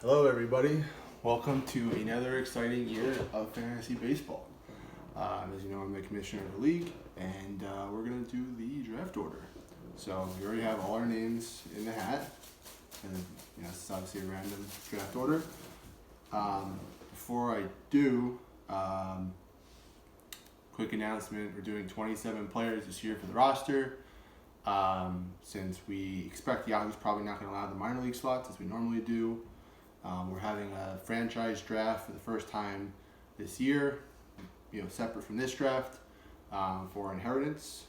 Hello everybody, welcome to another exciting year of fantasy baseball. As you know, I'm the commissioner of the league, and we're going to do the draft order. So we already have all our names in the hat, and it's obviously a random draft order. Before I do, quick announcement, we're doing 27 players this year for the roster. Since we expect Yahoo's probably not going to allow the minor league slots as we normally do. We're having a franchise draft for the first time this year, separate from this draft, for inheritance.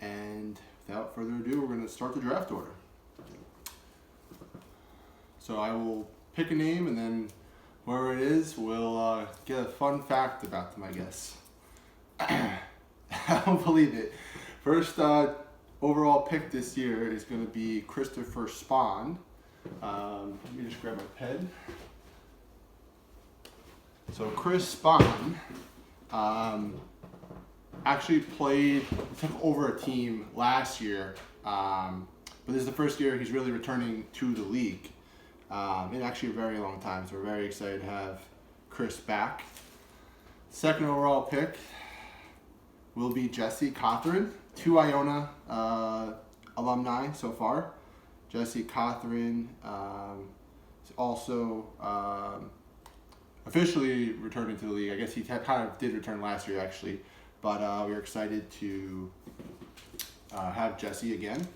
And without further ado, we're going to start the draft order. So I will pick a name, and then whoever it is will get a fun fact about them, I guess. I don't believe it. First overall pick this year is going to be Christopher Spahn. Let me just grab my pen. So Chris Spahn actually took over a team last year, but this is the first year he's really returning to the league in actually a very long time, so we're very excited to have Chris back. Second overall pick will be Jesse Cothran, 2 Iona alumni so far. Jesse Cothran is also officially returning to the league. I guess he kind of did return last year actually, but we're excited to have Jesse again.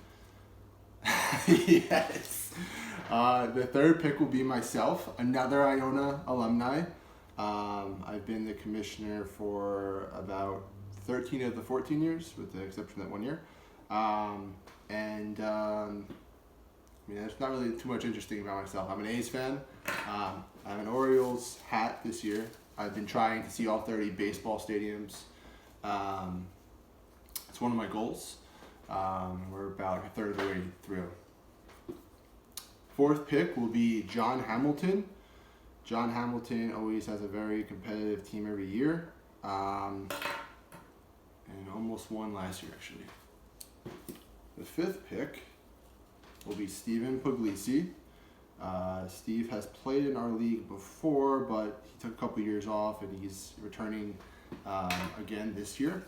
Yes. The third pick will be myself, another Iona alumni. I've been the commissioner for about 13 of the 14 years, with the exception of that 1 year. There's not really too much interesting about myself. I'm an A's fan. I have an Orioles hat this year. I've been trying to see all 30 baseball stadiums. It's one of my goals. We're about a third of the way through. Fourth pick will be John Hamilton. John Hamilton always has a very competitive team every year. And almost won last year, actually. The fifth pick will be Steven Puglisi. Steve has played in our league before, but he took a couple years off, and he's returning again this year.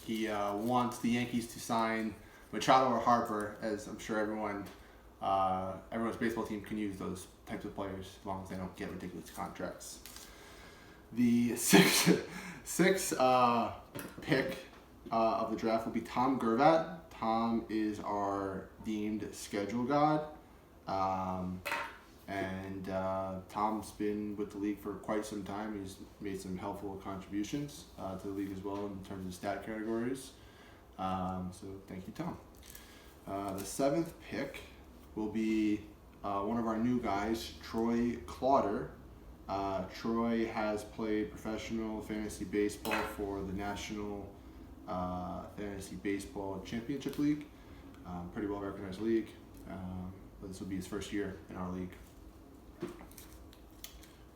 He wants the Yankees to sign Machado or Harper, as I'm sure everyone's baseball team can use those types of players as long as they don't get ridiculous contracts. The sixth pick of the draft will be Tom Gervat. Tom is our deemed schedule god, and Tom's been with the league for quite some time. He's made some helpful contributions to the league as well in terms of stat categories. So thank you, Tom. The seventh pick will be one of our new guys, Troy Clauder. Troy has played professional fantasy baseball for the National Fantasy Baseball Championship League, pretty well recognized league, but this will be his first year in our league.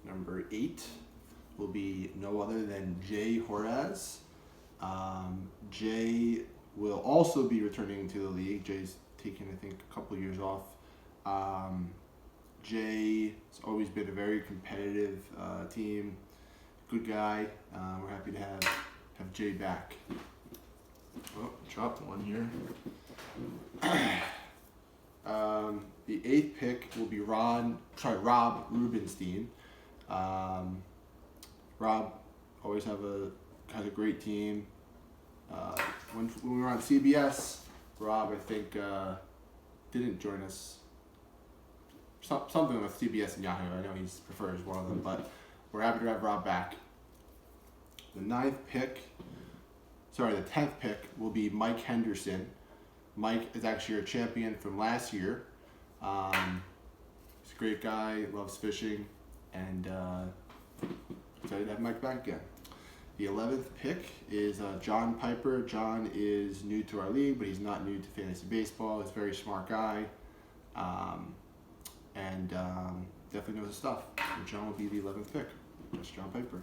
Number 8 will be no other than Jay Horaz. Jay will also be returning to the league. Jay's taken, I think, a couple years off. Jay has always been a very competitive team, good guy. We're happy to have Jay back. Oh, dropped one here. The 8th pick will be Rob Rubenstein. Rob always has a great team. When we were on CBS, Rob, I think, didn't join us. Something with CBS and Yahoo. I know he prefers one of them, but we're happy to have Rob back. The 10th pick will be Mike Henderson. Mike is actually our champion from last year. He's a great guy, loves fishing, and excited to have Mike back again. The 11th pick is John Piper. John is new to our league, but he's not new to fantasy baseball. He's a very smart guy, and definitely knows his stuff. So John will be the 11th pick. That's John Piper.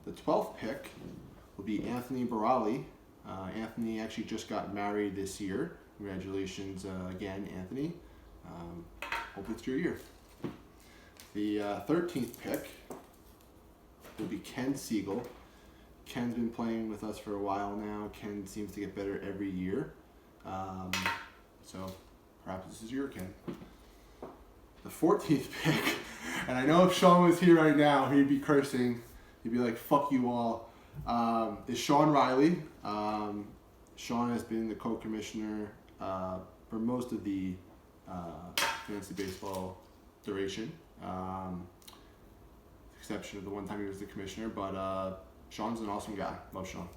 The 12th pick will be Anthony Barali. Anthony actually just got married this year. Congratulations again, Anthony. hopefully it's your year. The 13th pick will be Ken Siegel. Ken's been playing with us for a while now. Ken seems to get better every year. So perhaps this is your Ken. The 14th pick, and I know if Sean was here right now, he'd be cursing. He'd be like, fuck you all. Is Sean Riley. Sean has been the co-commissioner for most of the fantasy baseball duration. Exception of the one time he was the commissioner, but Sean's an awesome guy. Love Sean.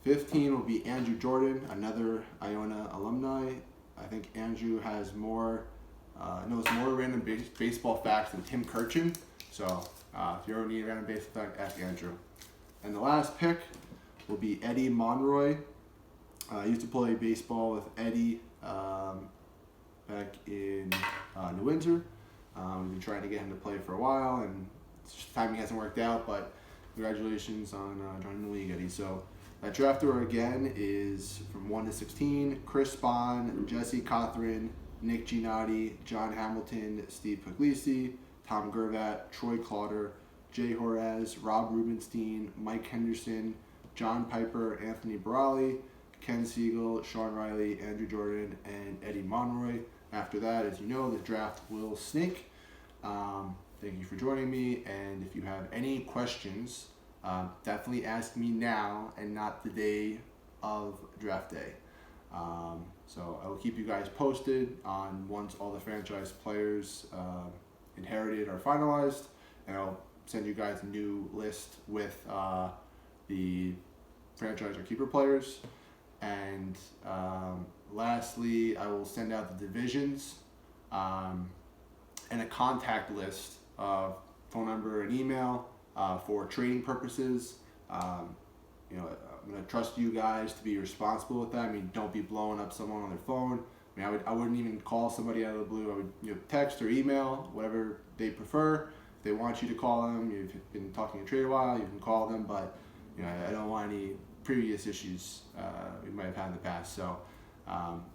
15 will be Andrew Jordan, another Iona alumni. I think Andrew has knows more random baseball facts than Tim Kirchin. So if you ever need a random baseball fact, ask Andrew. And the last pick will be Eddie Monroy. I used to play baseball with Eddie back in New Windsor. We've been trying to get him to play for a while, and timing hasn't worked out, but congratulations on joining the league, Eddie. So that draft order again is from 1 to 16, Chris Spahn, Jesse Cothran, Nick Giannotti, John Hamilton, Steve Puglisi, Tom Gervat, Troy Clauder, Jay Horaz, Rob Rubenstein, Mike Henderson, John Piper, Anthony Barali, Ken Siegel, Sean Riley, Andrew Jordan, and Eddie Monroy. After that, as you know, the draft will snake. Thank you for joining me, and if you have any questions, definitely ask me now and not the day of draft day. So I will keep you guys posted on once all the franchise players inherited are finalized, and I'll send you guys a new list with the franchise or keeper players. And lastly, I will send out the divisions and a contact list of phone number and email for trading purposes. I'm going to trust you guys to be responsible with that. I mean, don't be blowing up someone on their phone. I mean, I wouldn't even call somebody out of the blue. I would text or email, whatever they prefer. If they want you to call them, you've been talking to trade a while, you can call them, but I don't want any previous issues we might have had in the past. So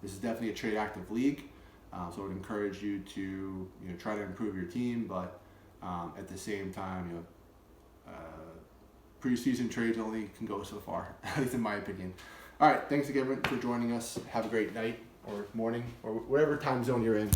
this is definitely a trade active league. So I would encourage you to try to improve your team, but at the same time, preseason trades only can go so far, at least in my opinion. All right, thanks again for joining us. Have a great night or morning or whatever time zone you're in.